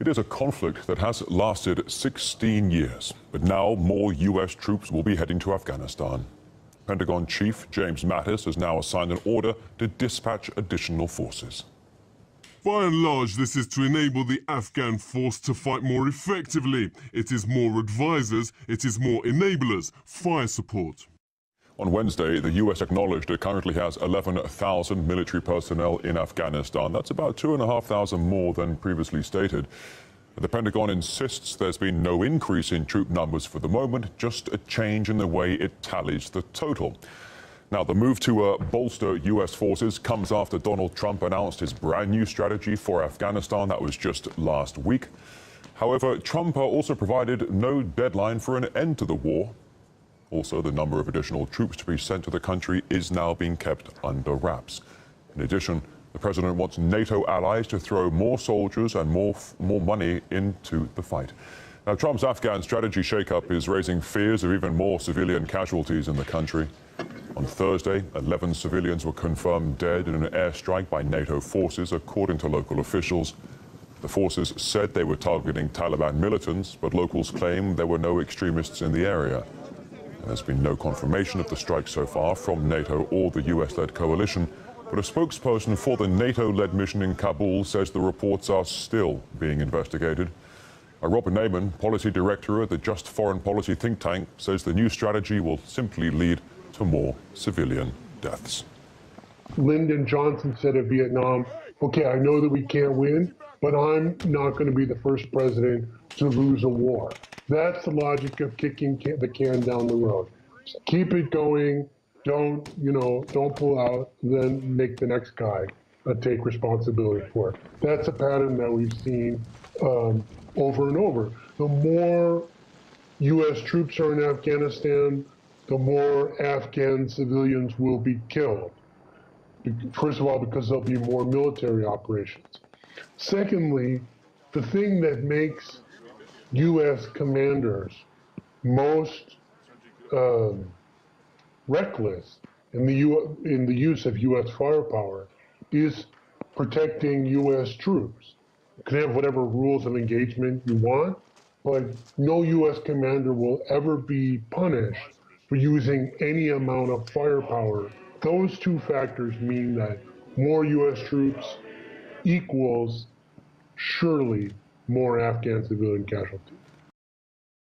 It is a conflict that has lasted 16 years, but now more U.S. troops will be heading to Afghanistan. Pentagon Chief James Mattis has now assigned an order to dispatch additional forces. By and large, this is to enable the Afghan force to fight more effectively. It is more advisors, it is more enablers, fire support. On Wednesday, the U.S. acknowledged it currently has 11,000 military personnel in Afghanistan. That's about 2,500 more than previously stated. The Pentagon insists there's been no increase in troop numbers for the moment, just a change in the way it tallies the total. Now, the move to bolster U.S. forces comes after Donald Trump announced his brand new strategy for Afghanistan. That was just last week. However, Trump also provided no deadline for an end to the war. Also, the number of additional troops to be sent to the country is now being kept under wraps. In addition, the president wants NATO allies to throw more soldiers and more money into the fight. Now, Trump's Afghan strategy shakeup is raising fears of even more civilian casualties in the country. On Thursday, 11 civilians were confirmed dead in an airstrike by NATO forces, according to local officials. The forces said they were targeting Taliban militants, but locals claim there were no extremists in the area. And there's been no confirmation of the strike so far from NATO or the US-led coalition, but a spokesperson for the NATO-led mission in Kabul says the reports are still being investigated. Robert Naiman, policy director at the Just Foreign Policy think tank, says the new strategy will simply lead to more civilian deaths. Lyndon Johnson said of Vietnam, okay, I know that we can't win, but I'm not going to be the first president to lose a war. That's the logic of kicking the can down the road. Keep it going. Don't pull out, then make the next guy take responsibility for it. That's a pattern that we've seen over and over. The more U.S. troops are in Afghanistan, the more Afghan civilians will be killed. First of all, because there'll be more military operations. Secondly, the thing that makes U.S. commanders most reckless in the use of U.S. firepower is protecting U.S. troops. You can have whatever rules of engagement you want, but no U.S. commander will ever be punished for using any amount of firepower. Those two factors mean that more U.S. troops equals surely more Afghan civilian casualties.